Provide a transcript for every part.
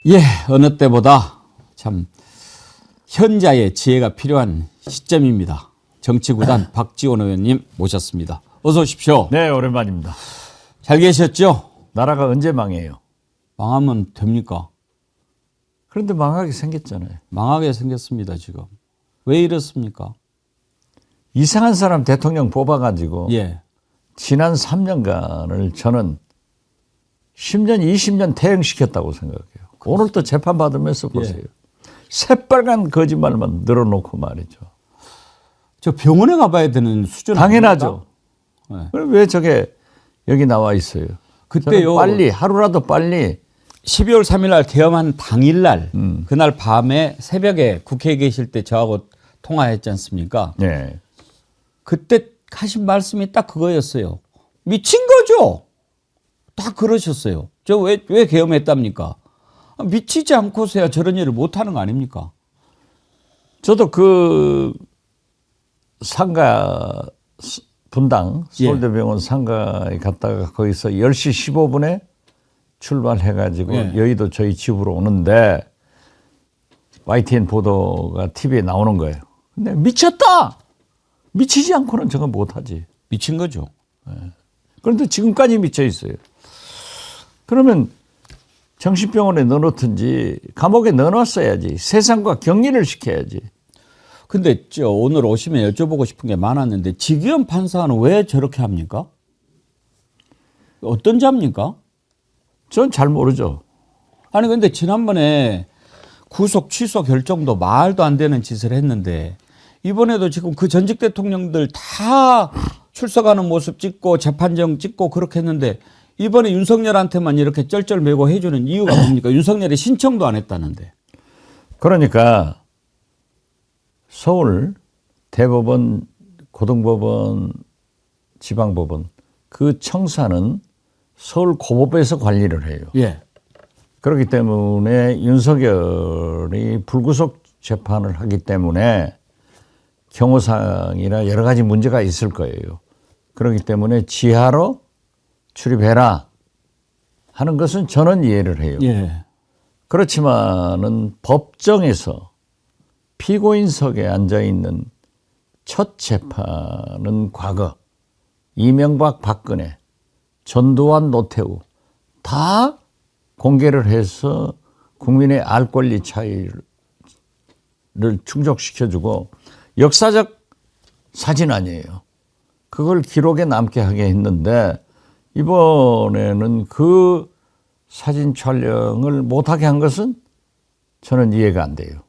예, 어느 때보다 참 현자의 지혜가 필요한 시점입니다. 정치구단 박지원 의원님 모셨습니다. 어서 오십시오. 네, 오랜만입니다. 잘 계셨죠? 나라가 언제 망해요? 망하면 됩니까? 그런데 망하게 생겼잖아요. 망하게 생겼습니다, 지금. 왜 이렇습니까? 이상한 사람 대통령 뽑아가지고 예. 지난 3년간을 저는 10년, 20년 퇴행시켰다고 생각해요. 오늘 또 재판받으면서 보세요. 새빨간 거짓말만 늘어놓고 말이죠. 저 병원에 가봐야 되는 수준 당연하죠. 네. 그럼 왜 저게 여기 나와 있어요? 그때요. 빨리 하루라도 빨리 12월 3일 날 개엄한 당일날 그날 밤에 새벽에 국회에 계실 때 저하고 통화했지 않습니까? 네. 그때 하신 말씀이 딱 그거였어요. 미친 거죠? 딱 그러셨어요. 저 왜 계엄했답니까? 미치지 않고서야 저런 일을 못하는 거 아닙니까? 저도 그 상가 분당 서울대병원 상가에 갔다가 거기서 10시 15분에 출발해가지고 여의도 저희 집으로 오는데 YTN 보도가 TV에 나오는 거예요. 근데 미쳤다! 미치지 않고는 저건 못하지. 미친 거죠. 그런데 지금까지 미쳐 있어요. 그러면 정신병원에 넣어놓든지 감옥에 넣어놨어야지. 세상과 격리를 시켜야지. 근데 오늘 오시면 여쭤보고 싶은 게 많았는데 지기현 판사는 왜 저렇게 합니까? 어떤 자입니까? 전 잘 모르죠. 아니 근데 지난번에 구속 취소 결정도 말도 안 되는 짓을 했는데 이번에도 지금 그 전직 대통령들 다 출석하는 모습 찍고 재판정 찍고 그렇게 했는데 이번에 윤석열한테만 이렇게 쩔쩔매고 해주는 이유가 뭡니까? 윤석열이 신청도 안 했다는데. 그러니까 서울 대법원, 고등법원, 지방법원 그 청사는 서울 고법에서 관리를 해요. 예. 그렇기 때문에 윤석열이 불구속 재판을 하기 때문에 경호상이나 여러 가지 문제가 있을 거예요. 그렇기 때문에 지하로 출입해라 하는 것은 저는 이해를 해요. 예. 그렇지만은 법정에서 피고인석에 앉아있는 첫 재판은 과거 이명박, 박근혜, 전두환, 노태우 다 공개를 해서 국민의 알 권리 차이를 충족시켜주고 역사적 사진 아니에요. 그걸 기록에 남게 하게 했는데 이번에는 그 사진 촬영을 못하게 한 것은 저는 이해가 안 돼요.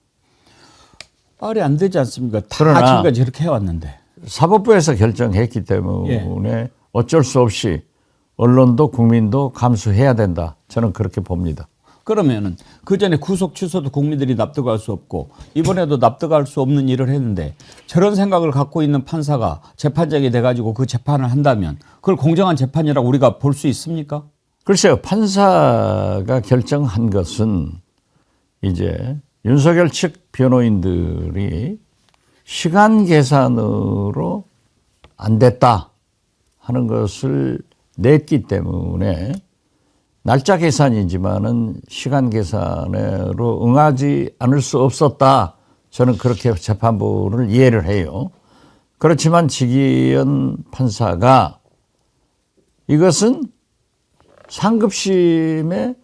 말이 안 되지 않습니까? 다 그러나 지금까지 이렇게 해왔는데. 사법부에서 결정했기 때문에 어쩔 수 없이 언론도 국민도 감수해야 된다. 저는 그렇게 봅니다. 그러면은 그 전에 구속 취소도 국민들이 납득할 수 없고 이번에도 납득할 수 없는 일을 했는데 저런 생각을 갖고 있는 판사가 재판장이 돼가지고 그 재판을 한다면 그걸 공정한 재판이라고 우리가 볼 수 있습니까? 글쎄요. 판사가 결정한 것은 이제 윤석열 측 변호인들이 시간 계산으로 안 됐다 하는 것을 냈기 때문에 날짜 계산이지만은 시간 계산으로 응하지 않을 수 없었다. 저는 그렇게 재판부를 이해를 해요. 그렇지만 지기현 판사가 이것은 상급심의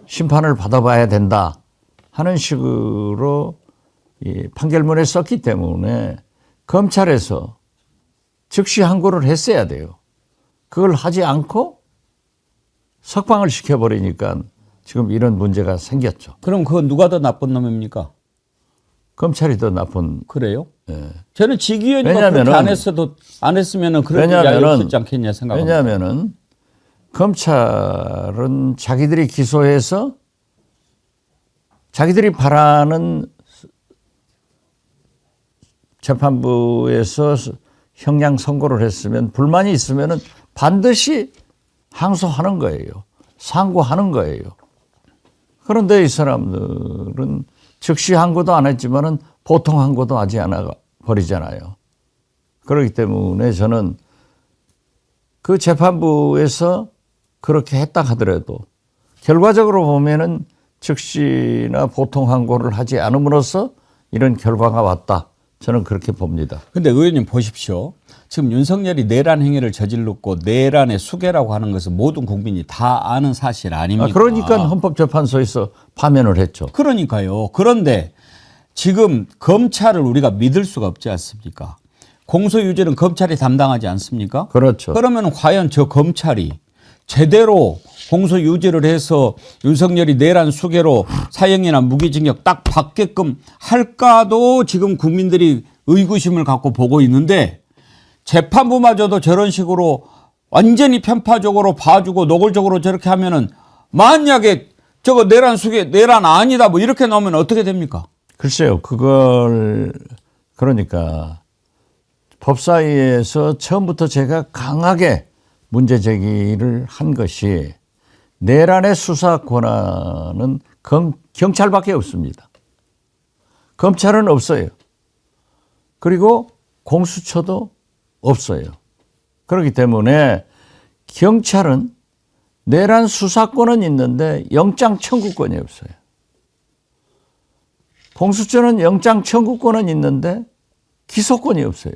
심판을 받아봐야 된다 하는 식으로 이 판결문에 썼기 때문에 검찰에서 즉시 항고를 했어야 돼요. 그걸 하지 않고 석방을 시켜버리니까 지금 이런 문제가 생겼죠. 그럼 그건 누가 더 나쁜 놈입니까? 검찰이 더 나쁜. 그래요? 예. 저는 지기현이가 그렇게 안 했으면은 그런 일이 없었지 않겠냐 생각합니다. 왜냐하면은 검찰은 자기들이 기소해서 자기들이 바라는 재판부에서 형량 선고를 했으면 불만이 있으면은 반드시 항소하는 거예요. 상고하는 거예요. 그런데 이 사람들은 즉시 항고도 안 했지만은 보통 항고도 하지 않아 버리잖아요. 그렇기 때문에 저는 그 재판부에서 그렇게 했다 하더라도 결과적으로 보면은 즉시나 보통 항고를 하지 않음으로써 이런 결과가 왔다. 저는 그렇게 봅니다. 근데 의원님 보십시오. 지금 윤석열이 내란 행위를 저질렀고 내란의 수괴라고 하는 것은 모든 국민이 다 아는 사실 아닙니까? 그러니까 헌법재판소에서 파면을 했죠. 그러니까요. 그런데 지금 검찰을 우리가 믿을 수가 없지 않습니까? 공소유지는 검찰이 담당하지 않습니까? 그렇죠. 그러면 과연 저 검찰이 제대로 공소유지를 해서 윤석열이 내란 수괴로 사형이나 무기징역 딱 받게끔 할까도 지금 국민들이 의구심을 갖고 보고 있는데 재판부마저도 저런 식으로 완전히 편파적으로 봐주고 노골적으로 저렇게 하면은 만약에 저거 내란 수괴 내란 아니다 뭐 이렇게 나오면 어떻게 됩니까? 글쎄요. 그걸 그러니까 법사위에서 처음부터 제가 강하게 문제 제기를 한 것이 내란의 수사 권한은 경찰밖에 없습니다. 검찰은 없어요. 그리고 공수처도 없어요. 그렇기 때문에 경찰은 내란 수사권은 있는데 영장 청구권이 없어요. 공수처는 영장 청구권은 있는데 기소권이 없어요.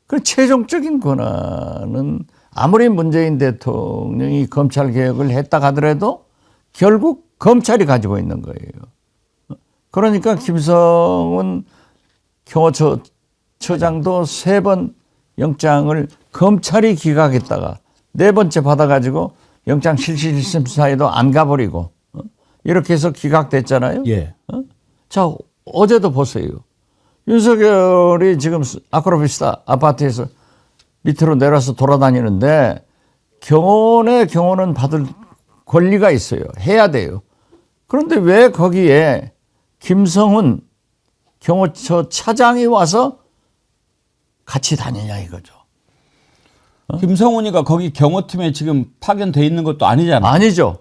그 최종적인 권한은 아무리 문재인 대통령이 검찰 개혁을 했다 하더라도 결국 검찰이 가지고 있는 거예요. 그러니까 김성훈 경호처장도 3번 영장을 검찰이 기각했다가 4번째 받아가지고 영장 실질심사에도 안 가버리고 이렇게 해서 기각됐잖아요. 예. 자, 어제도 보세요. 윤석열이 지금 아크로비스타 아파트에서 밑으로 내려서 돌아다니는데 경호는 받을 권리가 있어요. 해야 돼요. 그런데 왜 거기에 김성훈 경호처 차장이 와서 같이 다니냐 이거죠. 김성훈이가 거기 경호팀에 지금 파견돼 있는 것도 아니잖아요. 아니죠.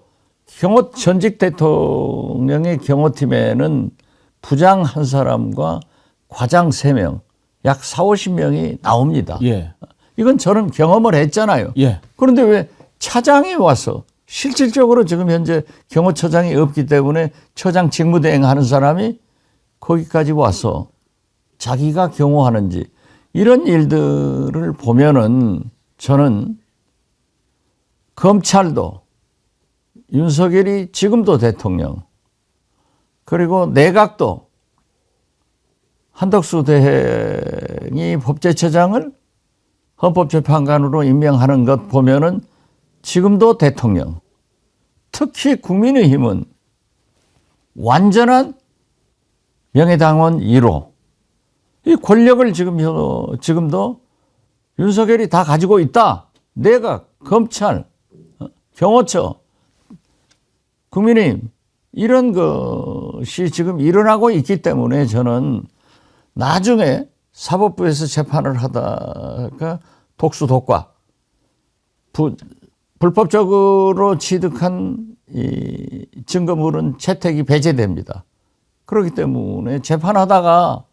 전직 대통령의 경호팀에는 부장 1사람과 과장 3명, 약 40~50명이 나옵니다. 예. 이건 저는 경험을 했잖아요. 예. 그런데 왜 차장이 와서 실질적으로 지금 현재 경호처장이 없기 때문에 처장 직무대행하는 사람이 거기까지 와서 자기가 경호하는지 이런 일들을 보면은 저는 검찰도 윤석열이 지금도 대통령 그리고 내각도 한덕수 대행이 법제처장을 헌법재판관으로 임명하는 것 보면은 지금도 대통령, 특히 국민의힘은 완전한 명예당원 1호. 이 권력을 지금도 윤석열이 다 가지고 있다. 내각, 검찰, 경호처, 국민의힘 이런 것이 지금 일어나고 있기 때문에 저는 나중에 사법부에서 재판을 하다가 독수독과 불법적으로 취득한 이 증거물은 채택이 배제됩니다. 그렇기 때문에 재판하다가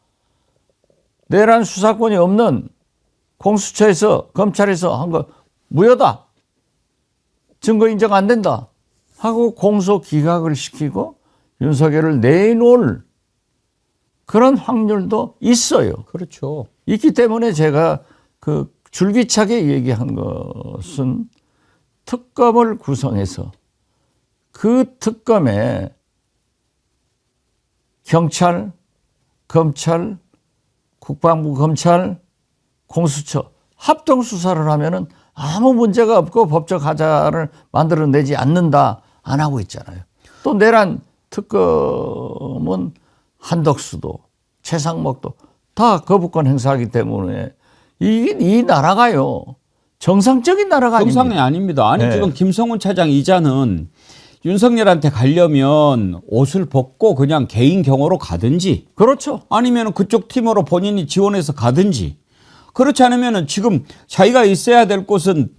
내란 수사권이 없는 공수처에서 검찰에서 한 거 무효다. 증거 인정 안 된다. 하고 공소 기각을 시키고 윤석열을 내놓을 그런 확률도 있어요. 그렇죠. 있기 때문에 제가 그 줄기차게 얘기한 것은 특검을 구성해서 그 특검에 경찰, 검찰, 국방부 검찰, 공수처 합동 수사를 하면은 아무 문제가 없고 법적 하자를 만들어내지 않는다. 안 하고 있잖아요. 또 내란 특검은 한덕수도 최상목도 다 거부권 행사하기 때문에 이 나라가요. 정상적인 나라가 아닙니다. 정상이 아닙니다. 아니 네. 지금 김성훈 차장 이자는 윤석열한테 가려면 옷을 벗고 그냥 개인 경호로 가든지 그렇죠. 아니면 그쪽 팀으로 본인이 지원해서 가든지 그렇지 않으면 지금 자기가 있어야 될 곳은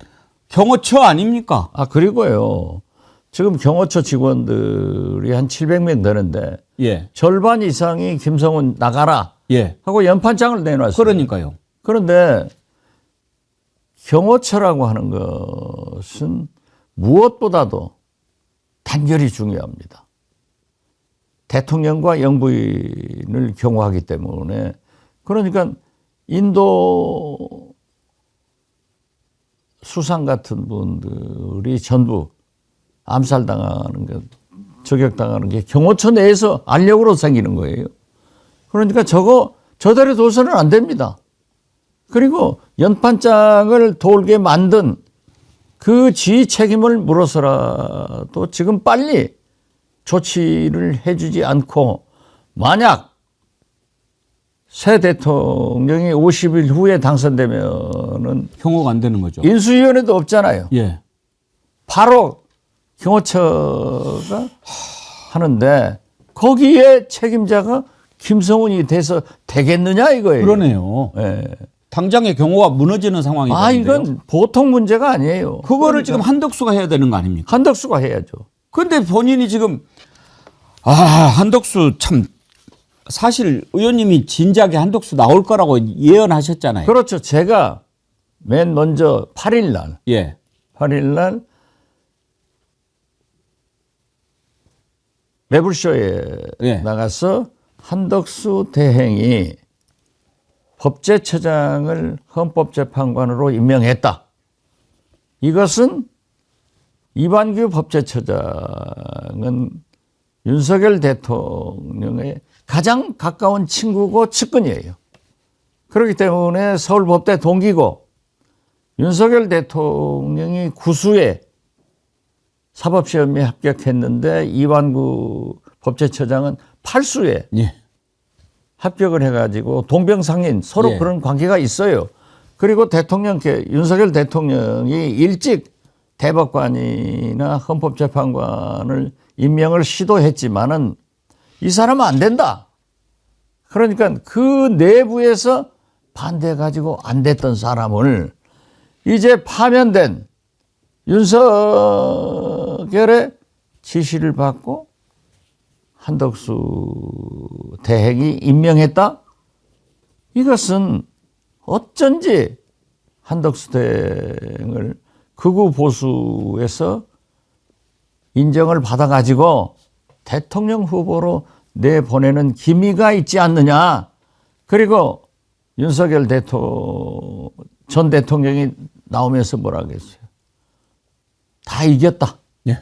경호처 아닙니까? 그리고요. 지금 경호처 직원들이 한 700명 되는데 예. 절반 이상이 김성훈 나가라 예. 하고 연판장을 내놨어요. 그러니까요. 그런데 경호처라고 하는 것은 무엇보다도 단결이 중요합니다. 대통령과 영부인을 경호하기 때문에. 그러니까 인도 수상 같은 분들이 전부 암살당하는 게, 저격당하는 게 경호처 내에서 알력으로 생기는 거예요. 그러니까 저대로 둬서는 안 됩니다. 그리고 연판장을 돌게 만든 그 지휘 책임을 물어서라도 지금 빨리 조치를 해주지 않고, 만약 새 대통령이 50일 후에 당선되면은 경호가 안 되는 거죠. 인수위원회도 없잖아요. 예. 바로 경호처가 하는데 거기에 책임자가 김성훈이 돼서 되겠느냐 이거예요. 그러네요. 예. 당장의 경호가 무너지는 상황이 되는데요. 이건 보통 문제가 아니에요. 그거를 그러니까 지금 한덕수가 해야 되는 거 아닙니까? 한덕수가 해야죠. 그런데 본인이 지금 한덕수 참, 사실 의원님이 진작에 한덕수 나올 거라고 예언하셨잖아요. 그렇죠. 제가 맨 먼저 8일 날 예. 매불쇼에 예. 나가서 한덕수 대행이 법제처장을 헌법재판관으로 임명했다. 이것은 이완규 법제처장은 윤석열 대통령의 가장 가까운 친구고 측근이에요. 그렇기 때문에 서울법대 동기고, 윤석열 대통령이 구수에 사법시험에 합격했는데 이완구 법제처장은 팔수에 예. 합격을 해가지고 동병상인 서로 예. 그런 관계가 있어요. 그리고 윤석열 대통령이 일찍 대법관이나 헌법재판관을 임명을 시도했지만은 이 사람은 안 된다. 그러니까 그 내부에서 반대해가지고 안 됐던 사람을 이제 파면된 윤석열의 지시를 받고 한덕수 대행이 임명했다? 이것은 어쩐지 한덕수 대행을 극우 보수에서 인정을 받아가지고 대통령 후보로 내보내는 기미가 있지 않느냐. 그리고 윤석열 전 대통령이 나오면서 뭐라 그랬어요? 다 이겼다. 예.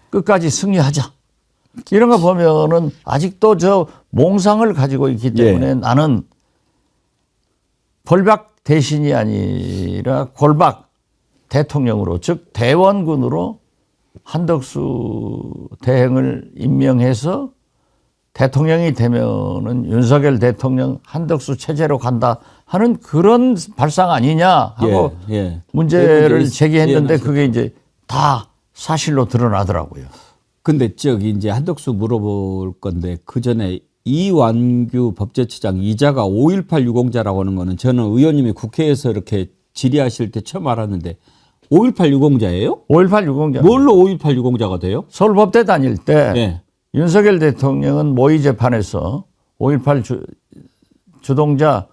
끝까지 승리하자. 이런 거 보면은 아직도 저 몽상을 가지고 있기 때문에 예. 나는 골박 대신이 아니라 골박 대통령으로, 즉 대원군으로 한덕수 대행을 임명해서 대통령이 되면은 윤석열 대통령 한덕수 체제로 간다 하는 그런 발상 아니냐 하고 예. 문제를 예. 제기했는데 예. 그게 이제 다 사실로 드러나더라고요. 근데 저기 이제 한덕수 물어볼 건데, 그 전에 이완규 법제처장 이자가 5.18 유공자라고 하는 거는 저는 의원님이 국회에서 이렇게 질의하실 때 처음 알았는데, 5.18 유공자예요? 5.18 유공자. 뭘로 5.18 유공자가 돼요? 서울법대 다닐 때 예. 윤석열 대통령은 모의 재판에서 5.18 주동자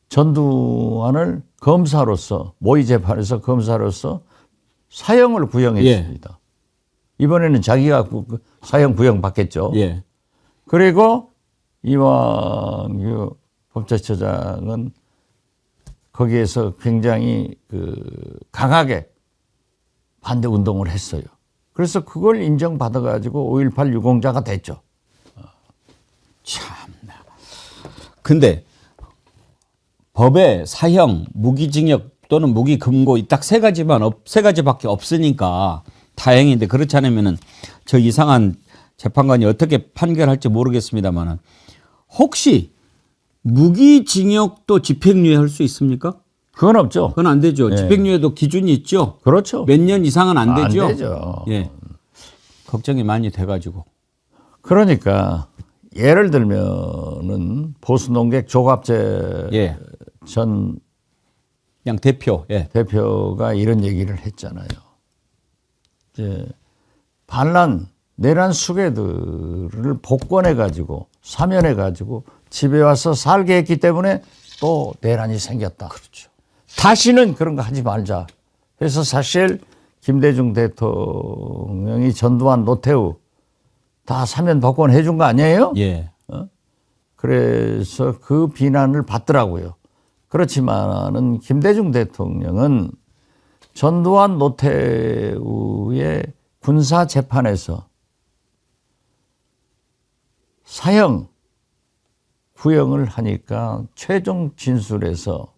전두환을 검사로서, 모의 재판에서 검사로서 사형을 구형했습니다. 이번에는 자기가 사형 구형 받겠죠. 예. 그리고 이완규 법제처장은 거기에서 굉장히 강하게 반대 운동을 했어요. 그래서 그걸 인정받아가지고 5.18 유공자가 됐죠. 참나. 근데 법에 사형, 무기징역 또는 무기금고 딱 세 가지밖에 없으니까 다행인데, 그렇지 않으면은 저 이상한 재판관이 어떻게 판결할지 모르겠습니다만은, 혹시 무기징역도 집행유예 할 수 있습니까? 그건 없죠. 그건 안 되죠. 예. 집행유예도 기준이 있죠. 그렇죠. 몇 년 이상은 안 되죠. 안 되죠. 예. 걱정이 많이 돼가지고. 그러니까 예를 들면은 보수농객 조갑재 예. 전 그냥 대표. 예. 대표가 이런 얘기를 했잖아요. 이제 반란 내란 수괴들을 복권해 가지고 사면해 가지고 집에 와서 살게 했기 때문에 또 내란이 생겼다. 그렇죠. 다시는 그런 거 하지 말자. 그래서 사실 김대중 대통령이 전두환, 노태우 다 사면 복권 해준 거 아니에요? 예. 그래서 그 비난을 받더라고요. 그렇지만은 김대중 대통령은 전두환, 노태우의 군사 재판에서 사형 구형을 하니까 최종 진술에서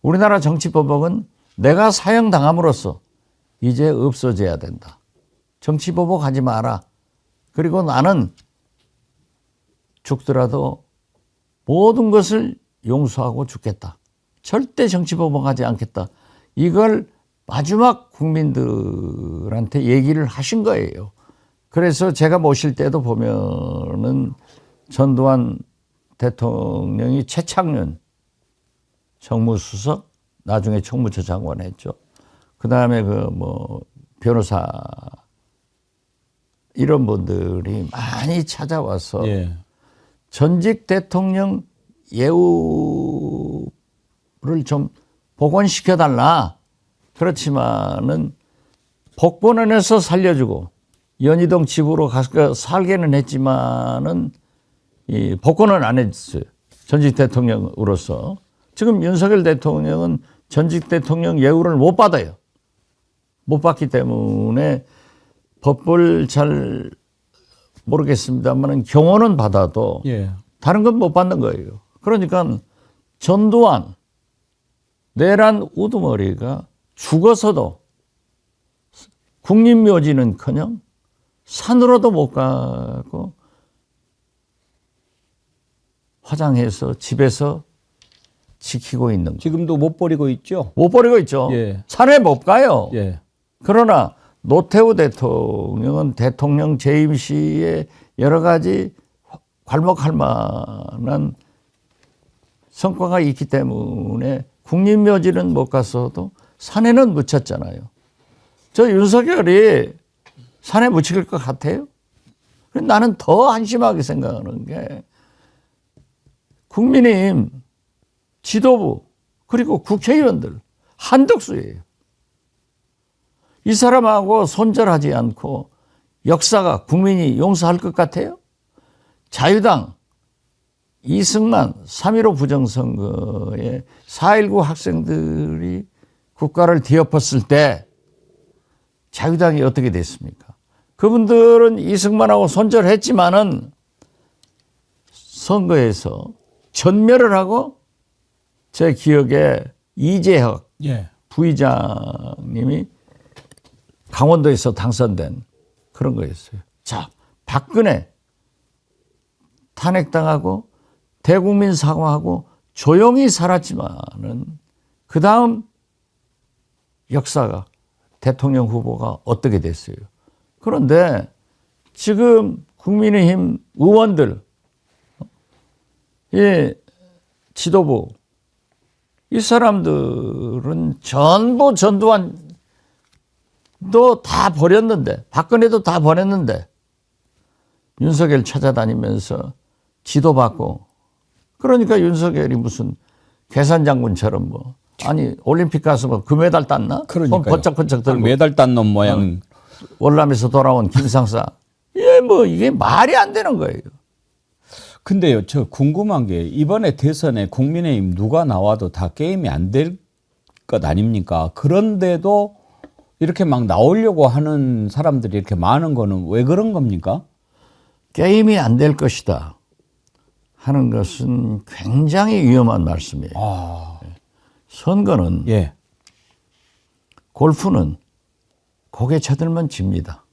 우리나라 정치보복은 내가 사형 당함으로써 이제 없어져야 된다. 정치보복 하지 마라. 그리고 나는 죽더라도 모든 것을 용서하고 죽겠다. 절대 정치보복하지 않겠다. 이걸 마지막 국민들한테 얘기를 하신 거예요. 그래서 제가 모실 때도 보면은 전두환 대통령이 최창륜 정무수석, 나중에 총무처 장관 했죠. 그 다음에 변호사 이런 분들이 많이 찾아와서 예. 전직 대통령 예우를 좀 복원시켜달라. 그렇지만은 복권원에서 살려주고 연희동 집으로 가서 살게는 했지만은 이 복권은 안 했어요. 전직 대통령으로서. 지금 윤석열 대통령은 전직 대통령 예우를 못 받아요. 못 받기 때문에 법을 잘 모르겠습니다만 경호는 받아도 예. 다른 건 못 받는 거예요. 그러니까 전두환, 내란 우두머리가 죽어서도 국립묘지는커녕 산으로도 못 가고 화장해서 집에서 지키고 있는 거예요. 지금도 못 버리고 있죠. 못 버리고 있죠. 예. 산에 못 가요. 예. 그러나 노태우 대통령은 대통령 재임 시에 여러 가지 괄목할 만한 성과가 있기 때문에 국립묘지는 못 갔어도 산에는 묻혔잖아요. 저 윤석열이 산에 묻힐 것 같아요? 나는 더 한심하게 생각하는 게 국민의힘 지도부 그리고 국회의원들 한덕수예요. 이 사람하고 손절하지 않고 역사가 국민이 용서할 것 같아요? 자유당 이승만 3.15 부정선거에 4.19 학생들이 국가를 뒤엎었을 때 자유당이 어떻게 됐습니까? 그분들은 이승만하고 손절했지만은 선거에서 전멸을 하고 제 기억에 이재혁 예. 부의장님이 강원도에서 당선된 그런 거였어요. 자, 박근혜 탄핵당하고 대국민 사과하고 조용히 살았지만은 그 다음 역사가 대통령 후보가 어떻게 됐어요. 그런데 지금 국민의힘 의원들, 이 지도부, 이 사람들은 전부 전두환도 다 버렸는데, 박근혜도 다 버렸는데, 윤석열 찾아다니면서 지도받고, 그러니까 윤석열이 무슨 계산장군처럼 아니, 올림픽 가서 금메달 땄나? 그러니까요. 손 번쩍번쩍 들고. 메달 딴 놈 모양. 월남에서 돌아온 김상사. 이게 말이 안 되는 거예요. 근데요, 저 궁금한 게 이번에 대선에 국민의힘 누가 나와도 다 게임이 안 될 것 아닙니까? 그런데도 이렇게 막 나오려고 하는 사람들이 이렇게 많은 거는 왜 그런 겁니까? 게임이 안 될 것이다 하는 것은 굉장히 위험한 말씀이에요. 선거는 예. 골프는 고개 쳐들면 집니다.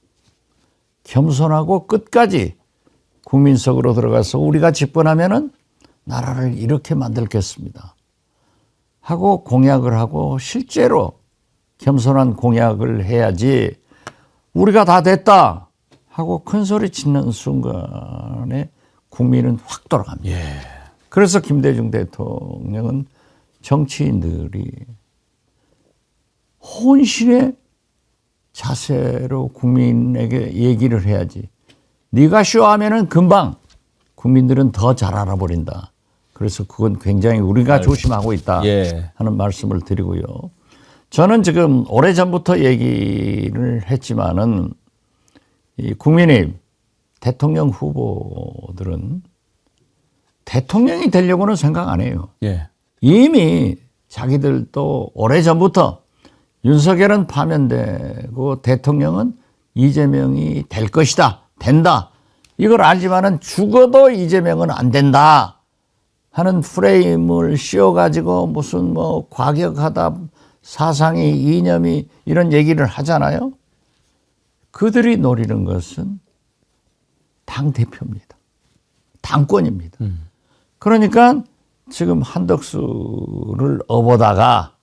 겸손하고 끝까지 국민 속으로 들어가서 우리가 집권하면은 나라를 이렇게 만들겠습니다 하고 공약을 하고 실제로 겸손한 공약을 해야지 우리가 다 됐다 하고 큰 소리 치는 순간에 국민은 확 돌아갑니다. 예. 그래서 김대중 대통령은 정치인들이 혼신의 자세로 국민에게 얘기를 해야지. 네가 쇼하면은 금방 국민들은 더 잘 알아버린다. 그래서 그건 굉장히 우리가 조심하고 있다 예. 하는 말씀을 드리고요. 저는 지금 오래전부터 얘기를 했지만은 이 국민의힘 대통령 후보들은 대통령이 되려고는 생각 안 해요. 예. 이미 자기들도 오래전부터 윤석열은 파면되고 대통령은 이재명이 될 것이다. 된다. 이걸 알지만은 죽어도 이재명은 안 된다 하는 프레임을 씌워가지고 무슨 뭐 과격하다, 사상이, 이념이 이런 얘기를 하잖아요. 그들이 노리는 것은 당대표입니다. 당권입니다. 그러니까 지금 한덕수를 업어다가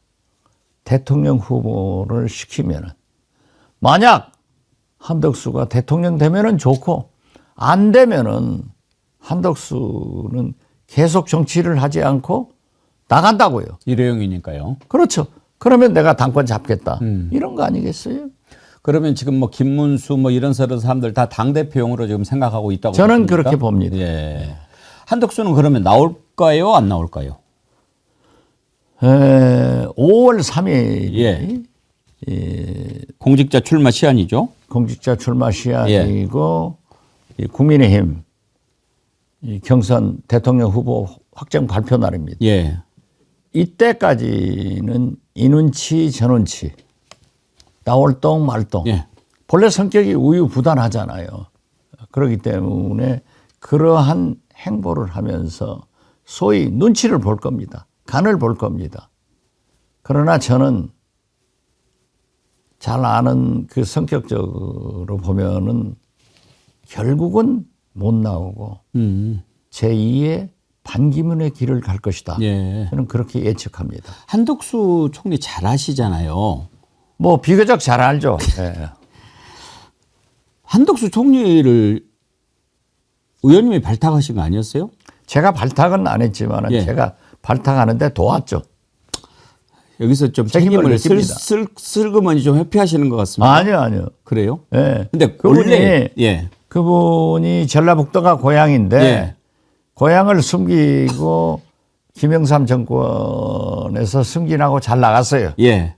대통령 후보를 시키면은 만약 한덕수가 대통령 되면은 좋고 안 되면은 한덕수는 계속 정치를 하지 않고 나간다고요. 일회용이니까요. 그렇죠. 그러면 내가 당권 잡겠다. 이런 거 아니겠어요? 그러면 지금 뭐 김문수 뭐 이런 사람들 다 당대표용으로 지금 생각하고 있다고 저는 보십니까? 그렇게 봅니다. 예. 한덕수는 그러면 나올까요? 안 나올까요? 5월 3일 예. 공직자 출마 시한이죠. 공직자 출마 시한이고 이 국민의힘 이 경선 대통령 후보 확정 발표 날입니다. 예. 이때까지는 이 눈치 저 눈치 나올 똥 말 똥. 예. 본래 성격이 우유부단하잖아요. 그렇기 때문에 그러한 행보를 하면서 소위 눈치를 볼 겁니다. 간을 볼 겁니다. 그러나 저는 잘 아는 그 성격적으로 보면은 결국은 못 나오고 제2의 반기문의 길을 갈 것이다. 예. 저는 그렇게 예측합니다. 한덕수 총리 잘 아시잖아요. 뭐 비교적 잘 알죠. 예. 한덕수 총리를 의원님이 발탁하신 거 아니었어요? 제가 발탁은 안 했지만 예. 제가 발탁하는데 도왔죠. 여기서 좀 책임을 책임을 느낍니다. 슬그머니 좀 회피하시는 것 같습니다. 아니요. 그래요? 예. 근데 그분이 원래 예. 그분이 전라북도가 고향인데 예. 고향을 숨기고 김영삼 정권에서 승진하고 잘 나갔어요. 예.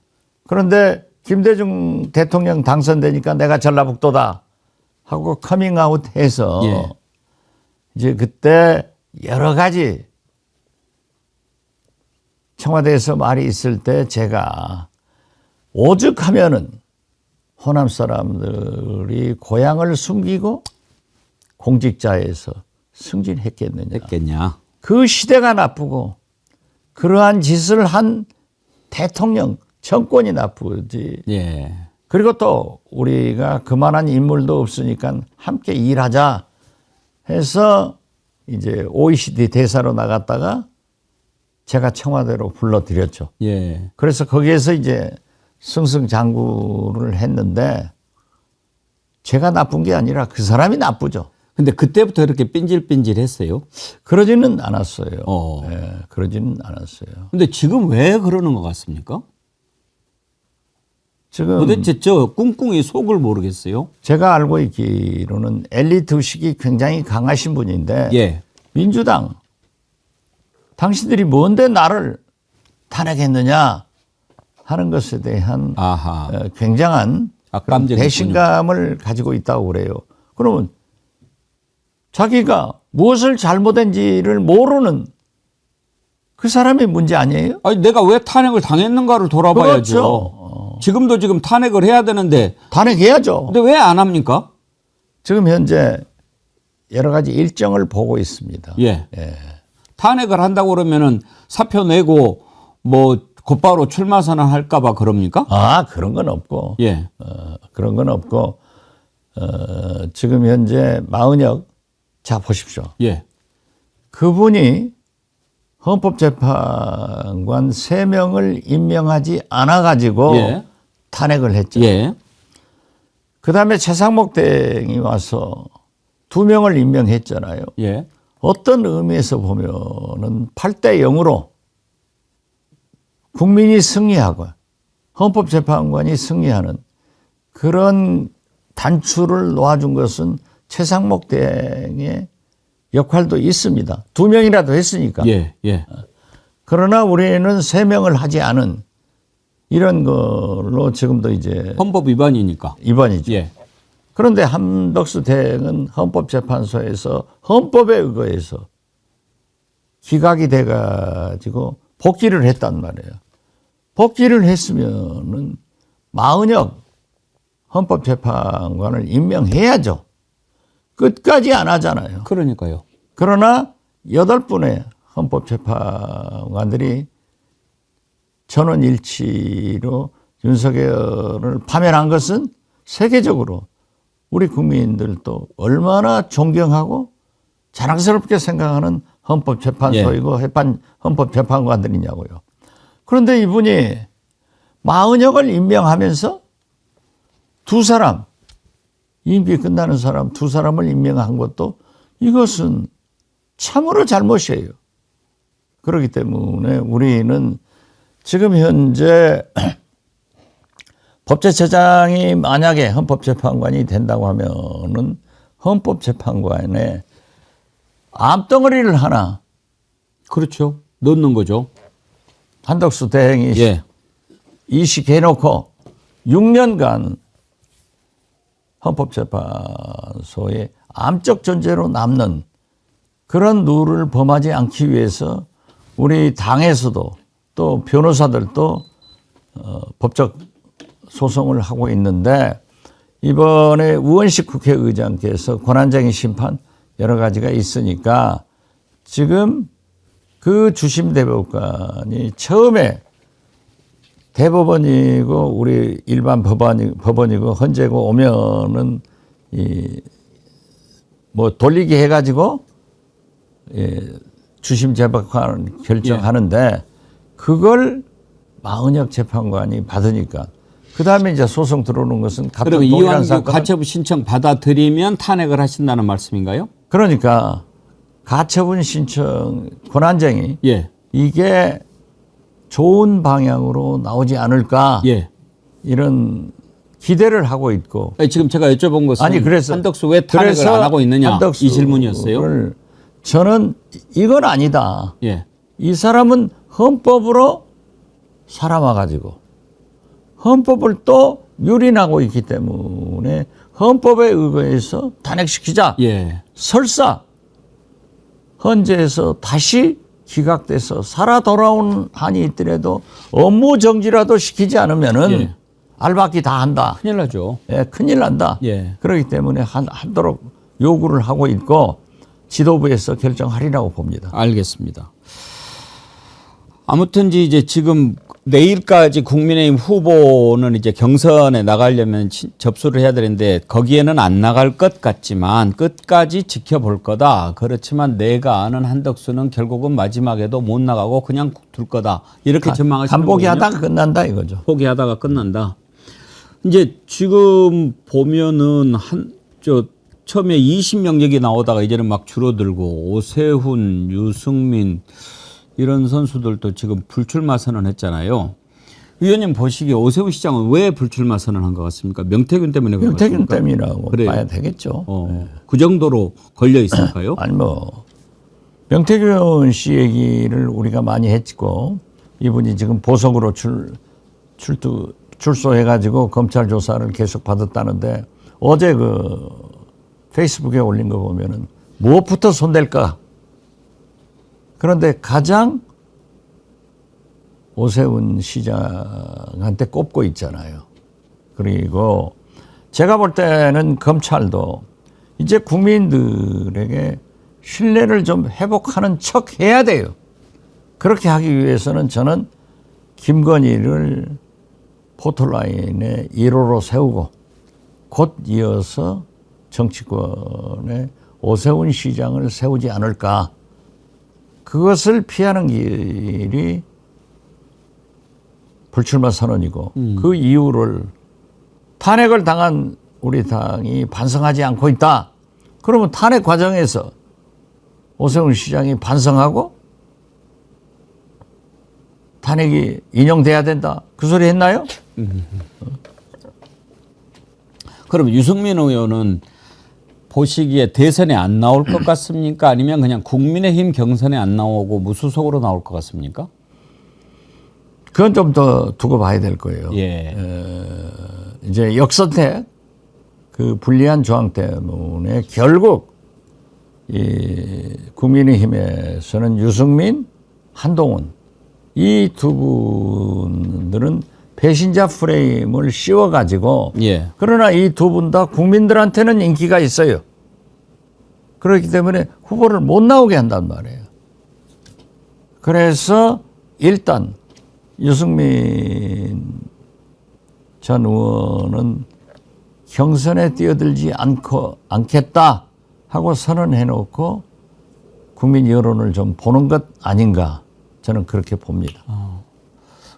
그런데 김대중 대통령 당선되니까 내가 전라북도다 하고 커밍아웃 해서 예. 이제 그때 여러 가지 청와대에서 말이 있을 때 제가 오죽하면은 호남 사람들이 고향을 숨기고 공직자에서 승진했겠느냐. 했겠냐. 그 시대가 나쁘고 그러한 짓을 한 대통령 정권이 나쁘지. 예. 그리고 또 우리가 그만한 인물도 없으니까 함께 일하자 해서 이제 OECD 대사로 나갔다가 제가 청와대로 불러들였죠. 예. 그래서 거기에서 이제 승승장구를 했는데 제가 나쁜 게 아니라 그 사람이 나쁘죠. 근데 그때부터 이렇게 삔질삔질했어요. 그러지는 않았어요. 어. 예, 그러지는 않았어요. 근데 지금 왜 그러는 것 같습니까? 지금 도대체 저 꿍꿍이 속을 모르겠어요. 제가 알고 있기로는 엘리트식이 굉장히 강하신 분인데 예. 민주당 당신들이 뭔데 나를 탄핵했느냐 하는 것에 대한 아하. 굉장한 악감정이 배신감을 가지고 있다고 그래요. 그러면 자기가 무엇을 잘못했는지를 모르는 그 사람이 문제 아니에요? 아니 내가 왜 탄핵을 당했는가를 돌아봐야죠. 그렇죠. 지금도 지금 탄핵을 해야 되는데 탄핵해야죠. 근데 왜 안 합니까? 지금 현재 여러 가지 일정을 보고 있습니다. 예. 탄핵을 한다고 그러면은 사표 내고 뭐 곧바로 출마 선언할까 봐 그럽니까? 아, 그런 건 없고. 예. 그런 건 없고. 지금 현재 마은혁 자 보십시오. 예. 그분이 헌법재판관 3명을 임명하지 않아 가지고 예. 탄핵을 했죠. 예. 그다음에 최상목 대행이 와서 2명을 임명했잖아요. 예. 어떤 의미에서 보면은 8대 0으로 국민이 승리하고 헌법재판관이 승리하는 그런 단추를 놓아준 것은 최상목 대행의 역할도 있습니다. 2명이라도 했으니까. 예. 예. 그러나 우리는 3명을 하지 않은 이런 걸로 지금도 이제 헌법 위반이니까. 위반이죠. 예. 그런데 한덕수 대행은 헌법재판소에서 헌법에 의거해서 기각이 돼가지고 복귀를 했단 말이에요. 복귀를 했으면은 마은혁 헌법재판관을 임명해야죠. 끝까지 안 하잖아요. 그러니까요. 그러나 8분의 헌법재판관들이 전원일치로 윤석열을 파면한 것은 세계적으로 우리 국민들도 얼마나 존경하고 자랑스럽게 생각하는 헌법재판소이고 헌법재판관들이냐고요. 그런데 이분이 마은혁을 임명하면서 두 사람, 임기 끝나는 사람 두 사람을 임명한 것도 이것은 참으로 잘못이에요. 그렇기 때문에 우리는 지금 현재 법제처장이 만약에 헌법재판관이 된다고 하면은 헌법재판관에 암덩어리를 하나 그렇죠. 넣는 거죠. 한덕수 대행이 예. 이식해놓고 6년간 헌법재판소에 암적 존재로 남는 그런 룰을 범하지 않기 위해서 우리 당에서도 또 변호사들도 법적 소송을 하고 있는데 이번에 우원식 국회의장께서 권한쟁의 심판 여러 가지가 있으니까 지금 그 주심 대법관이 처음에 대법원이고 우리 일반 법원이고 헌재고 오면은 뭐 돌리기 해가지고 주심 재판관 결정하는데 그걸 마은혁 재판관이 받으니까 그 다음에 이제 소송 들어오는 것은 같은 그럼 동일한 이완규 사건. 가처분 신청 받아들이면 탄핵을 하신다는 말씀인가요? 그러니까 가처분 신청 권한쟁의 예. 이게 좋은 방향으로 나오지 않을까 예. 이런 기대를 하고 있고 지금 제가 여쭤본 것은 아니 그래서 한덕수 왜 탄핵을 안 하고 있느냐 이 질문이었어요. 한덕수를 저는 이건 아니다. 예. 이 사람은 헌법으로 살아와 가지고 헌법을 또 유린하고 있기 때문에 헌법에 의거해서 탄핵시키자. 예. 설사 헌재에서 다시 기각돼서 살아 돌아온 한이 있더라도 업무 정지라도 시키지 않으면은 예. 알박기 다 한다. 큰일 나죠. 예, 큰일 난다. 예. 그렇기 때문에 하도록 요구를 하고 있고 지도부에서 결정하리라고 봅니다. 알겠습니다. 아무튼 이제 지금 내일까지 국민의힘 후보는 이제 경선에 나가려면 접수를 해야 되는데 거기에는 안 나갈 것 같지만 끝까지 지켜볼 거다. 그렇지만 내가 아는 한덕수는 결국은 마지막에도 못 나가고 그냥 둘 거다. 이렇게 전망하시는 거군요. 간보기하다가 끝난다 이거죠. 포기하다가 끝난다. 이제 지금 보면은 처음에 20명 얘기 나오다가 이제는 막 줄어들고 오세훈, 유승민 이런 선수들도 지금 불출마 선언했잖아요. 의원님 보시기에 오세훈 시장은 왜 불출마 선언한 것 같습니까? 명태균 때문에 그런 것 명태균 같습니까? 때문이라고 그래요. 봐야 되겠죠. 네. 그 정도로 걸려 있을까요? 아니 뭐 명태균 씨 얘기를 우리가 많이 했고 이분이 지금 보석으로 출소해가지고 검찰 조사를 계속 받았다는데 어제 그 페이스북에 올린 거 보면은 무엇부터 손댈까? 그런데 가장 오세훈 시장한테 꼽고 있잖아요. 그리고 제가 볼 때는 검찰도 이제 국민들에게 신뢰를 좀 회복하는 척 해야 돼요. 그렇게 하기 위해서는 저는 김건희를 포토라인의 1호로 세우고 곧 이어서 정치권에 오세훈 시장을 세우지 않을까. 그것을 피하는 길이 불출마 선언이고 그 이유를 탄핵을 당한 우리 당이 반성하지 않고 있다. 그러면 탄핵 과정에서 오세훈 시장이 반성하고 탄핵이 인용돼야 된다. 그 소리 했나요? 그럼 유승민 의원은 보시기에 대선에 안 나올 것 같습니까? 아니면 그냥 국민의힘 경선에 안 나오고 무소속으로 나올 것 같습니까? 그건 좀 더 두고 봐야 될 거예요. 예. 이제 역선택 그 불리한 조항 때문에 결국 이 국민의힘에서는 유승민, 한동훈 이 두 분들은 배신자 프레임을 씌워가지고 예. 그러나 이 두 분 다 국민들한테는 인기가 있어요. 그렇기 때문에 후보를 못 나오게 한단 말이에요. 그래서 일단 유승민 전 의원은 경선에 뛰어들지 않겠다 하고 선언해놓고 국민 여론을 좀 보는 것 아닌가 저는 그렇게 봅니다.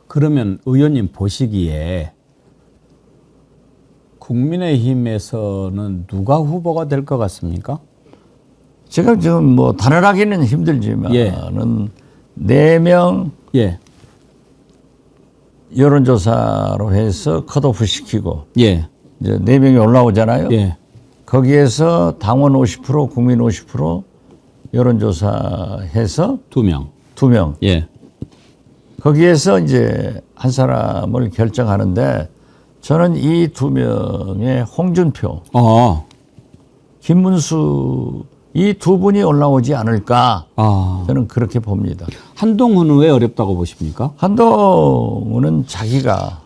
그러면 의원님 보시기에 국민의힘에서는 누가 후보가 될 것 같습니까? 제가 지금 뭐 단언하기는 힘들지만은 4명 예. 여론조사로 해서 컷오프 시키고 예. 이제 4명이 올라오잖아요. 예. 거기에서 당원 50%, 국민 50% 여론조사해서 2명. 2명. 예. 거기에서 이제 한 사람을 결정하는데 저는 이 2명의 홍준표, 김문수 이 2분이 올라오지 않을까 저는 그렇게 봅니다. 한동훈은 왜 어렵다고 보십니까? 한동훈은 자기가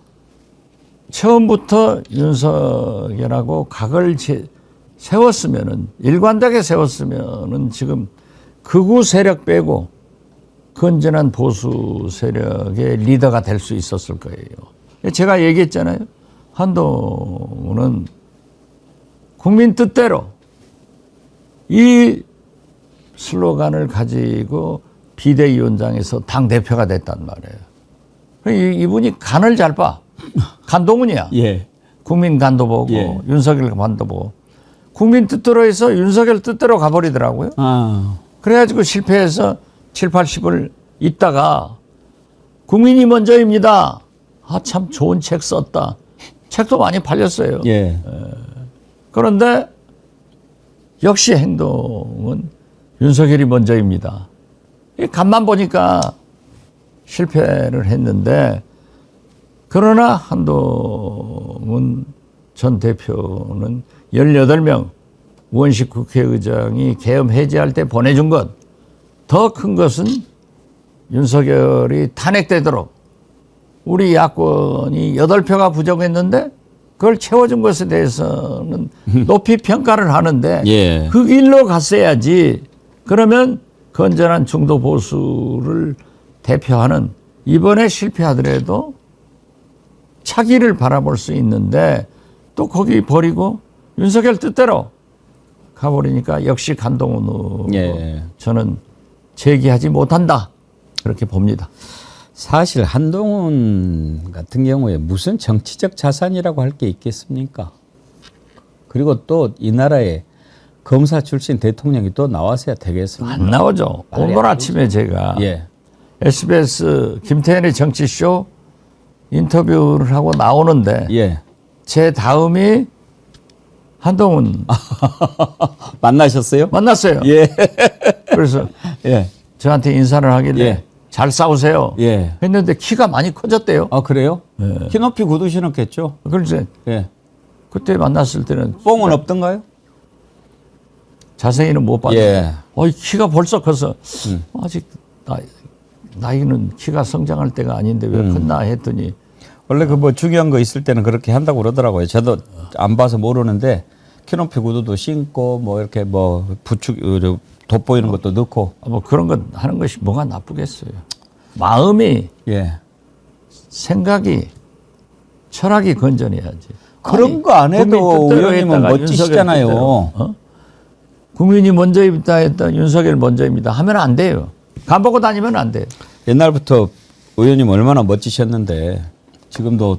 처음부터 윤석열하고 각을 세웠으면은 일관되게 세웠으면은 지금 극우 세력 빼고 건전한 보수 세력의 리더가 될 수 있었을 거예요. 제가 얘기했잖아요. 한동훈은 국민 뜻대로 이 슬로건을 가지고 비대위원장에서 당대표가 됐단 말이에요. 이분이 간을 잘 봐. 간동훈이야. 예. 국민 간도 보고 예. 윤석열 간도 보고 국민 뜻대로 해서 윤석열 뜻대로 가버리더라고요. 그래가지고 실패해서 7, 80을 있다가 국민이 먼저입니다. 참 좋은 책 썼다. 책도 많이 팔렸어요. 예. 그런데 역시 행동은 윤석열이 먼저입니다. 간만 보니까 실패를 했는데 그러나 한동훈 전 대표는 18명 원식 국회의장이 계엄 해제할 때 보내준 것 더 큰 것은 윤석열이 탄핵되도록 우리 야권이 8표가 부족했는데 그걸 채워준 것에 대해서는 높이 평가를 하는데 예. 그 길로 갔어야지. 그러면 건전한 중도 보수를 대표하는 이번에 실패하더라도 차기를 바라볼 수 있는데 또 거기 버리고 윤석열 뜻대로 가버리니까 역시 간동훈으로 예. 저는 제기하지 못한다. 그렇게 봅니다. 사실 한동훈 같은 경우에 무슨 정치적 자산이라고 할 게 있겠습니까? 그리고 또 이 나라에 검사 출신 대통령이 또 나왔어야 되겠습니까? 안 나오죠. 오늘 아침에 제가 예. SBS 김태현의 정치쇼 인터뷰를 하고 나오는데 예. 제 다음이 한동훈 만나셨어요? 만났어요. 예. 그래서 예. 저한테 인사를 하길래 예. 잘 싸우세요. 예. 했는데 키가 많이 커졌대요. 아, 그래요? 키 높이 구두 신었겠죠? 그래서 예. 그때 만났을 때는 뽕은 없던가요? 자세히는 못 봤는데 예. 키가 벌써 커서 아직 나이는 키가 성장할 때가 아닌데 왜 컸나 했더니 원래 그 뭐 중요한 거 있을 때는 그렇게 한다고 그러더라고요. 저도 안 봐서 모르는데 키 높이 구두도 신고 뭐 이렇게 뭐 부축 돋보이는 것도 넣고 뭐 그런 것 하는 것이 뭐가 나쁘겠어요. 마음이 예. 생각이 철학이 건전해야지. 그런 거 안 해도 의원님은 멋지시잖아요. 국민이 먼저입니다 했다 윤석열 먼저입니다 하면 안 돼요. 간 보고 다니면 안 돼요. 옛날부터 의원님 얼마나 멋지셨는데 지금도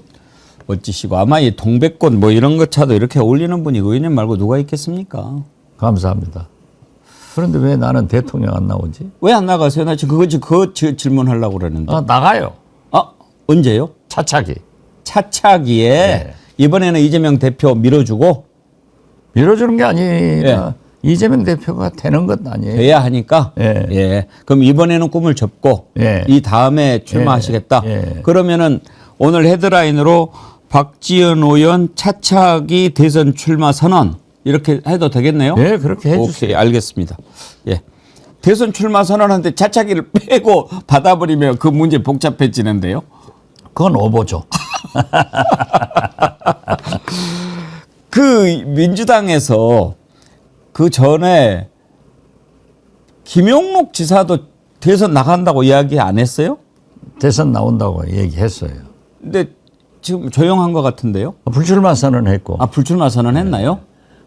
멋지시고 아마 이 동백꽃 뭐 이런 것 차도 이렇게 어울리는 분이 의원님 말고 누가 있겠습니까? 감사합니다. 그런데 왜 나는 대통령 안 나오지? 왜 안 나가세요? 나 지금 그거 질문하려고 그러는데. 나가요. 언제요? 차차기. 차차기에 네. 이번에는 이재명 대표 밀어주고 밀어주는 게 아니라 이재명 대표가 되는 것 아니에요. 돼야 하니까. 예. 예. 그럼 이번에는 꿈을 접고 예. 이 다음에 출마하시겠다. 예. 그러면은 오늘 헤드라인으로 박지원 의원 차차기 대선 출마 선언 이렇게 해도 되겠네요. 예, 그렇게 해주세요. 오케이, 알겠습니다. 예. 대선 출마 선언하는데 차차기를 빼고 받아버리면 그 문제 복잡해지는데요. 그건 오보죠. 그 민주당에서 그 전에 김용록 지사도 대선 나간다고 이야기 안 했어요? 대선 나온다고 얘기했어요. 근데 지금 조용한 것 같은데요? 불출마 선언했고 아, 불출마 선언했나요?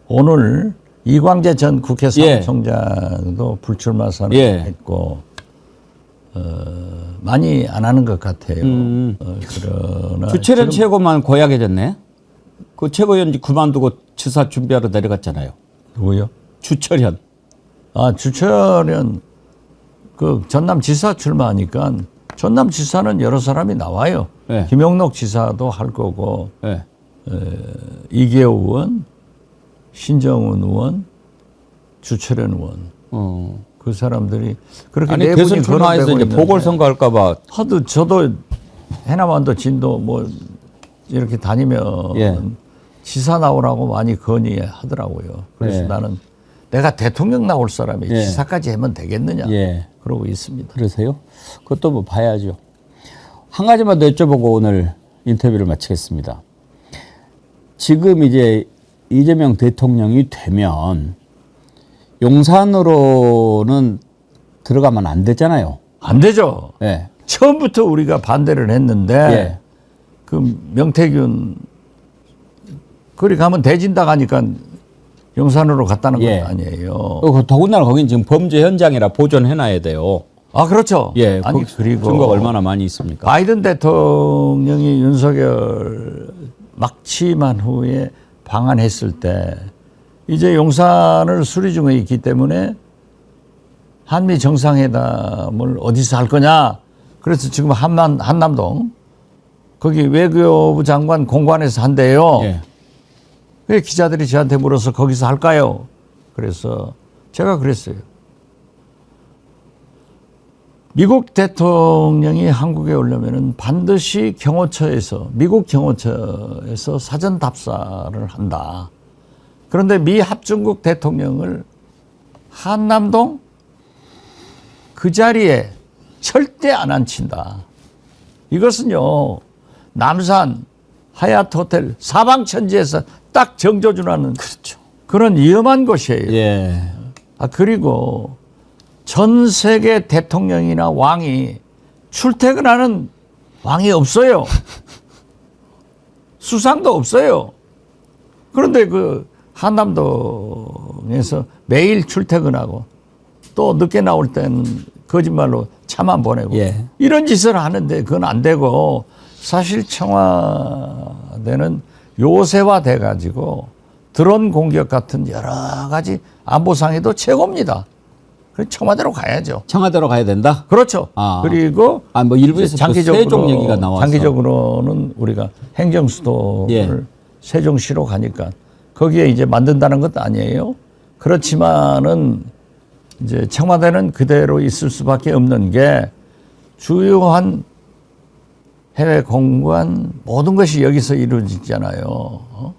오늘 이광재 전 국회 사무총장도 불출마 선언했고 많이 안 하는 것 같아요. 그러나 주철현 최고만 고약해졌네. 그 최고위원 그만두고 지사 준비하러 내려갔잖아요. 누구요? 주철현. 아, 주철현 그 전남지사 출마하니까 전남지사는 여러 사람이 나와요. 네. 김용록 지사도 할 거고 네. 이계호 의원, 신정훈 의원, 주철현 의원 그 사람들이 그렇게 아니 네 대선 분이 출마해서 거론되고 이제 있는데 보궐선거 할까봐. 하도 저도 해남완도 진도 뭐 이렇게 다니면 예. 지사 나오라고 많이 건의하더라고요. 그래서 예. 나는 내가 대통령 나올 사람이 예. 지사까지 하면 되겠느냐 예. 그러고 있습니다. 그러세요? 그것도 뭐 봐야죠. 한 가지만 더 여쭤보고 오늘 인터뷰를 마치겠습니다. 지금 이제 이재명 대통령이 되면 용산으로는 들어가면 안 되잖아요. 안 되죠. 예. 처음부터 우리가 반대를 했는데 예. 그 명태균 그리 가면 대진당 하니까 용산으로 갔다는 예. 것 아니에요. 더군다나 거긴 지금 범죄 현장이라 보존해놔야 돼요. 아 그렇죠. 예. 아니 그리고 증거가 얼마나 많이 있습니까? 바이든 대통령이 윤석열 막취만 후에 방한했을 때 이제 용산을 수리 중에 있기 때문에 한미 정상회담을 어디서 할 거냐. 그래서 지금 한남동 거기 외교부 장관 공관에서 한대요. 예. 왜 기자들이 저한테 물어서 거기서 할까요? 그래서 제가 그랬어요. 미국 대통령이 한국에 오려면은 반드시 경호처에서 미국 경호처에서 사전 답사를 한다. 그런데 미 합중국 대통령을 한남동 그 자리에 절대 안 앉힌다. 이것은요 남산 하얏트 호텔 사방천지에서 딱 정조준하는 그렇죠. 그런 위험한 곳이에요. 예. 아 그리고 전 세계 대통령이나 왕이 출퇴근하는 왕이 없어요. 수상도 없어요. 그런데 그 한남동에서 매일 출퇴근하고 또 늦게 나올 때는 거짓말로 차만 보내고 예. 이런 짓을 하는데 그건 안 되고 사실 청와대는 요새화 돼가지고 드론 공격 같은 여러 가지 안보상에도 최고입니다. 그래서 청와대로 가야죠. 청와대로 가야 된다? 그렇죠. 아. 그리고 뭐 일부에서 세종 얘기가 나와서. 장기적으로는 우리가 행정수도를 예. 세종시로 가니까 거기에 이제 만든다는 것도 아니에요. 그렇지만은 이제 청와대는 그대로 있을 수밖에 없는 게 주요한 해외 공관 모든 것이 여기서 이루어지잖아요.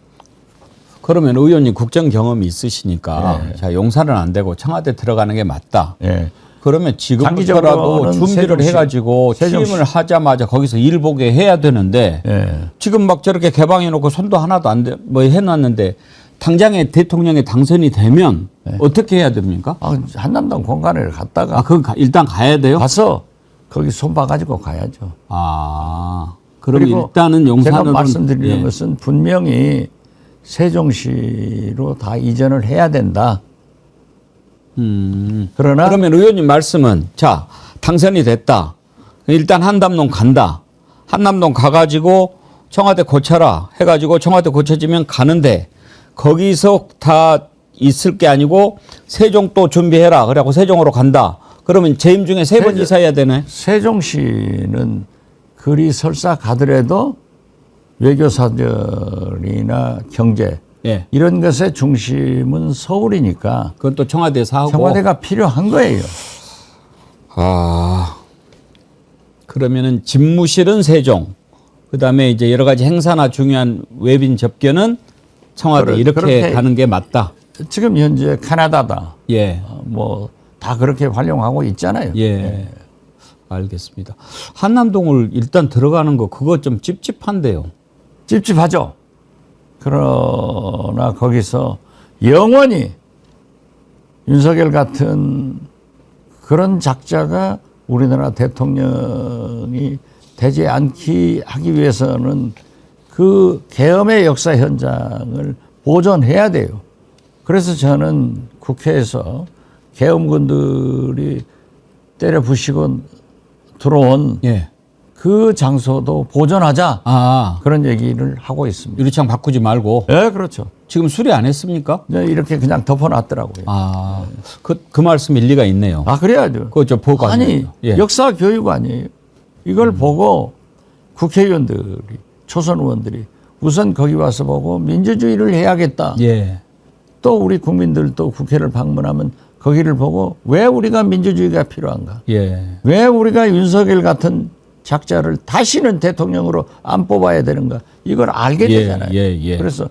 그러면 의원님 국정 경험이 있으시니까 예. 자 용산은 안 되고 청와대 들어가는 게 맞다. 예. 그러면 지금부터라도 장기적으로는 준비를 세종시- 해가지고 세종시- 취임을 하자마자 거기서 일 보게 해야 되는데 예. 지금 막 저렇게 개방해놓고 손도 하나도 안 돼 뭐 해놨는데 당장에 대통령이 당선이 되면 어떻게 해야 됩니까? 아, 한남동 공간을 갔다가 아, 그건 일단 가야 돼요? 가서 거기 손 봐가지고 가야죠. 아, 그럼 그리고 일단은 용산으로 제가 말씀드리는 예. 것은 분명히 세종시로 다 이전을 해야 된다. 그러나 그러면 의원님 말씀은 자 당선이 됐다. 일단 한남동 간다. 한남동 가가지고 청와대 고쳐라 해가지고 청와대 고쳐지면 가는데 거기서 다 있을 게 아니고 세종 또 준비해라. 그래갖고 세종으로 간다. 그러면 재임 중에 세 번 이사해야 되네. 세종시는 그리 설사 가더라도 외교사절이나 경제 예. 이런 것의 중심은 서울이니까 그건 또 청와대에서 하고. 청와대가 필요한 거예요. 아, 그러면은 집무실은 세종, 그다음에 이제 여러 가지 행사나 중요한 외빈 접견은 청와대 이렇게 그렇게 가는 게 맞다. 지금 현재 캐나다다. 예, 뭐 다 그렇게 활용하고 있잖아요. 예, 알겠습니다. 한남동을 일단 들어가는 거 그거 좀 찝찝한데요. 찝찝하죠. 그러나 거기서 영원히 윤석열 같은 그런 작자가 우리나라 대통령이 되지 않기 하기 위해서는 그 계엄의 역사 현장을 보존해야 돼요. 그래서 저는 국회에서 계엄군들이 때려 부시고 들어온 예. 그 장소도 보존하자. 아, 그런 얘기를 하고 있습니다. 유리창 바꾸지 말고. 예, 그렇죠. 지금 수리 안 했습니까? 이렇게 그냥 덮어놨더라고요. 아, 그 말씀 일리가 있네요. 아, 그래야죠. 그거 좀 보고 아니, 하네요. 예. 역사 교육 아니에요. 이걸 보고 국회의원들이, 초선 의원들이 우선 거기 와서 보고 민주주의를 해야겠다. 예. 또 우리 국민들도 국회를 방문하면 거기를 보고 왜 우리가 민주주의가 필요한가? 예. 왜 우리가 윤석열 같은 작자를 다시는 대통령으로 안 뽑아야 되는가? 이걸 알게 예, 되잖아요. 예, 예. 그래서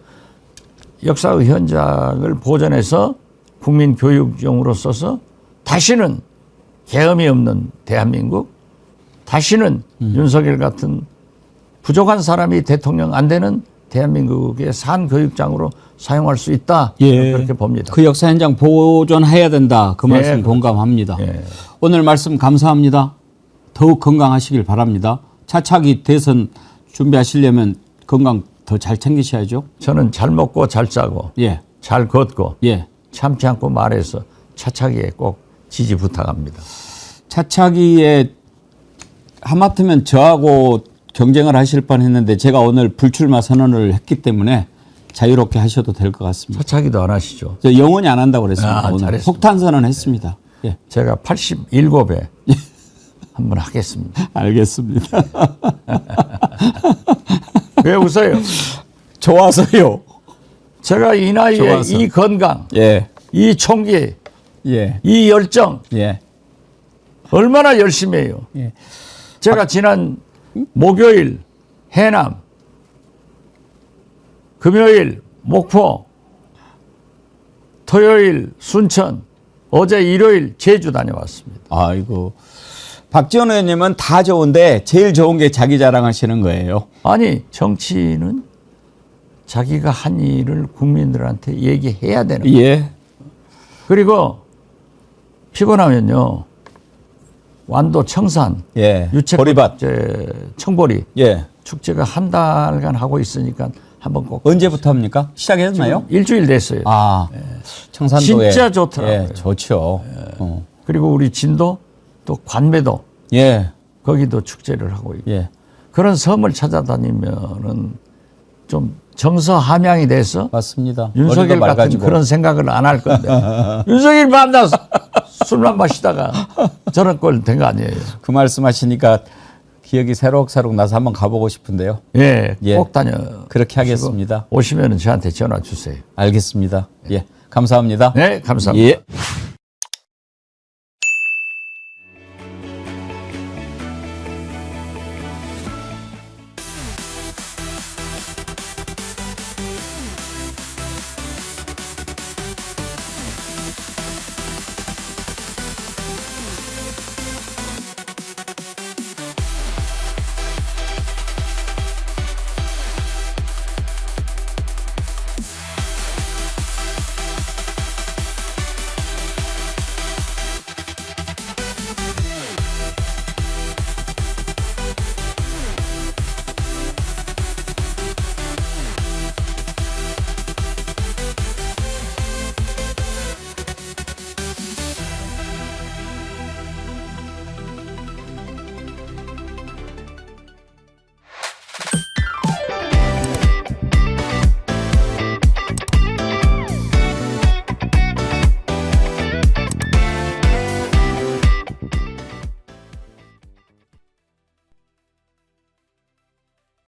역사의 현장을 보존해서 국민 교육용으로 써서 다시는 계엄이 없는 대한민국, 다시는 윤석열 같은 부족한 사람이 대통령 안 되는 대한민국의 산교육장으로 사용할 수 있다. 예. 그렇게 봅니다. 그 역사 현장 보존해야 된다. 그 말씀 그렇죠. 공감합니다. 예. 오늘 말씀 감사합니다. 더욱 건강하시길 바랍니다. 차차기 대선 준비하시려면 건강 더 잘 챙기셔야죠. 저는 잘 먹고 잘 자고 예. 잘 걷고 예. 참지 않고 말해서 차차기에 꼭 지지 부탁합니다. 차차기에 하마터면 저하고 경쟁을 하실 뻔했는데 제가 오늘 불출마 선언을 했기 때문에 자유롭게 하셔도 될 것 같습니다. 차차기도 안 하시죠. 저 영원히 안 한다고 그랬습니다. 아, 오늘 잘했습니다. 폭탄 선언했습니다. 예. 제가 87에 한번 하겠습니다. 알겠습니다. 왜 웃어요? 좋아서요. 제가 이 나이에 좋아서. 이 건강, 예. 이 총기, 예. 이 열정 예. 얼마나 열심히 해요. 예. 제가 지난 목요일 해남, 금요일 목포, 토요일 순천, 어제 일요일 제주 다녀왔습니다. 아이고. 박지원 의원님은 다 좋은데 제일 좋은 게 자기 자랑하시는 거예요. 아니 정치는 자기가 한 일을 국민들한테 얘기해야 되는 거예요. 예. 그리고 피곤하면요 완도 청산 예. 유채꽃 보리밭. 청보리 예. 축제가 한 달간 하고 있으니까 한번 꼭 언제부터 합니까? 시작했나요? 일주일 됐어요. 아. 청산도에. 진짜 좋더라고요. 예, 좋죠. 그리고 우리 진도 또 관매도 예. 거기도 축제를 하고 있고 예. 그런 섬을 찾아다니면은 좀 정서함양이 돼서 맞습니다. 윤석열 머리도 같은 맑아지고. 그런 생각을 안 할 건데 윤석열 만나서 술만 마시다가 저런 꼴 된 거 아니에요. 그 말씀하시니까 기억이 새록새록 나서 한번 가보고 싶은데요. 예, 예. 꼭 다녀. 그렇게 하겠습니다. 오시면은 저한테 전화 주세요. 알겠습니다. 예. 감사합니다. 네, 감사합니다. 예.